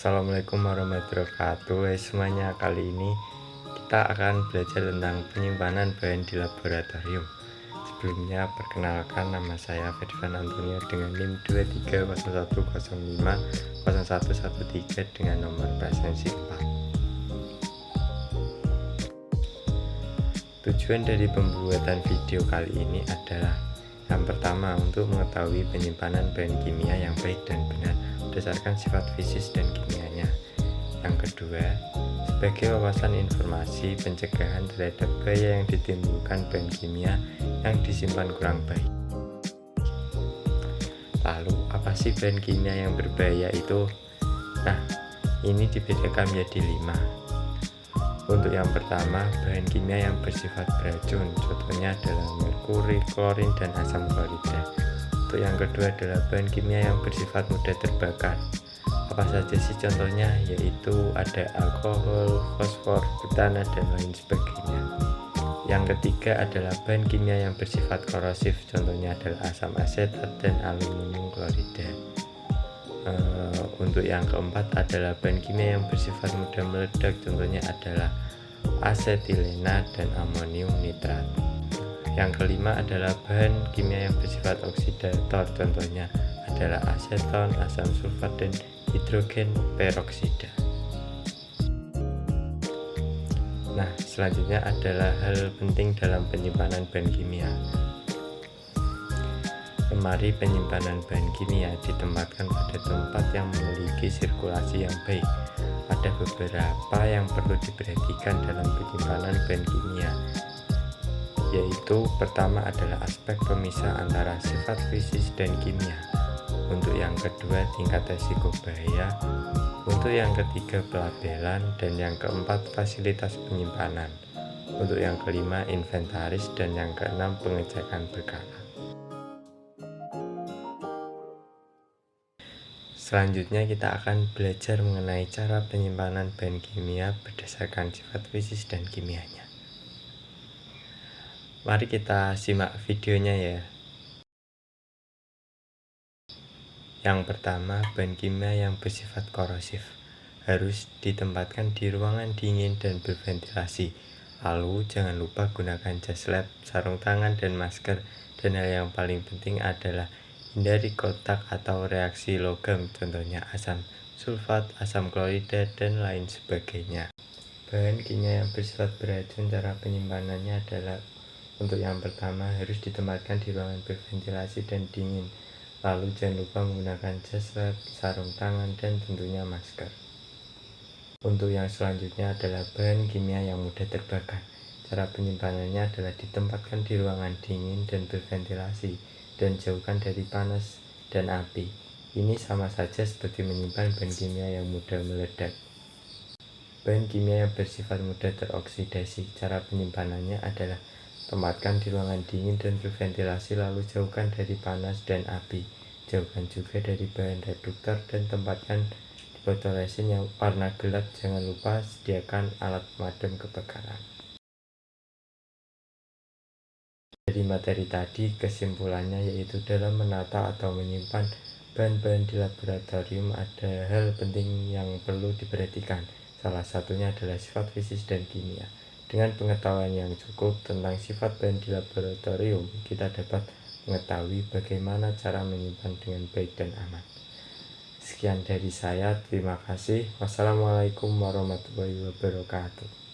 Assalamualaikum warahmatullahi wabarakatuh. Semuanya, kali ini kita akan belajar tentang penyimpanan bahan di laboratorium. Sebelumnya, perkenalkan, nama saya Ferdinand Antonio dengan NIM 2301050113 dengan nomor presensi 4. Tujuan dari pembuatan video kali ini adalah yang pertama, untuk mengetahui penyimpanan bahan kimia yang baik dan benar berdasarkan sifat fisik dan kimianya. Yang kedua, sebagai wawasan informasi pencegahan terhadap bahaya yang ditimbulkan bahan kimia yang disimpan kurang baik. Lalu, apa sih bahan kimia yang berbahaya itu? Nah, ini dibedakan menjadi 5. Untuk yang pertama, bahan kimia yang bersifat beracun, contohnya adalah merkuri, klorin, dan asam klorida. Untuk yang kedua adalah bahan kimia yang bersifat mudah terbakar. Apa saja sih contohnya? Yaitu ada alkohol, fosfor, butana, dan lain sebagainya. Yang ketiga adalah bahan kimia yang bersifat korosif, contohnya adalah asam asetat dan aluminium klorida. Untuk yang keempat adalah bahan kimia yang bersifat mudah meledak, contohnya adalah asetilena dan amonium nitrat. Yang kelima adalah bahan kimia yang bersifat oksidator, contohnya adalah aseton, asam sulfat, dan hidrogen peroksida. Nah, selanjutnya adalah hal penting dalam penyimpanan bahan kimia. Lemari penyimpanan bahan kimia ditempatkan pada tempat yang memiliki sirkulasi yang baik. Ada beberapa yang perlu diperhatikan dalam penyimpanan bahan kimia, yaitu pertama adalah aspek pemisah antara sifat fisik dan kimia. Untuk yang kedua, tingkat resiko bahaya. Untuk yang ketiga, pelabelan. Dan yang keempat, fasilitas penyimpanan. Untuk yang kelima, inventaris. Dan yang keenam, pengecekan berkala. Selanjutnya kita akan belajar mengenai cara penyimpanan bahan kimia berdasarkan sifat fisik dan kimianya. Mari kita simak videonya ya. Yang pertama, bahan kimia yang bersifat korosif harus ditempatkan di ruangan dingin dan berventilasi. Lalu jangan lupa gunakan jas lab, sarung tangan, dan masker. Dan hal yang paling penting adalah hindari kontak atau reaksi logam, contohnya asam sulfat, asam klorida, dan lain sebagainya. Bahan kimia yang bersifat beracun, cara penyimpanannya adalah untuk yang pertama harus ditempatkan di ruangan berventilasi dan dingin. Lalu jangan lupa menggunakan jas lab, sarung tangan, dan tentunya masker. Untuk yang selanjutnya adalah bahan kimia yang mudah terbakar. Cara penyimpanannya adalah ditempatkan di ruangan dingin dan berventilasi dan jauhkan dari panas dan api. Ini sama saja seperti menyimpan bahan kimia yang mudah meledak. Bahan kimia yang bersifat mudah teroksidasi, cara penyimpanannya adalah tempatkan di ruangan dingin dan berventilasi, lalu jauhkan dari panas dan api. Jauhkan juga dari bahan reduktor dan tempatkan di botol resin yang warna gelap. Jangan lupa sediakan alat pemadam kebakaran. Dari materi tadi, kesimpulannya yaitu dalam menata atau menyimpan bahan-bahan di laboratorium ada hal penting yang perlu diperhatikan. Salah satunya adalah sifat fisik dan kimia. Dengan pengetahuan yang cukup tentang sifat bahan di laboratorium, kita dapat mengetahui bagaimana cara menyimpan dengan baik dan aman. Sekian dari saya, terima kasih. Wassalamualaikum warahmatullahi wabarakatuh.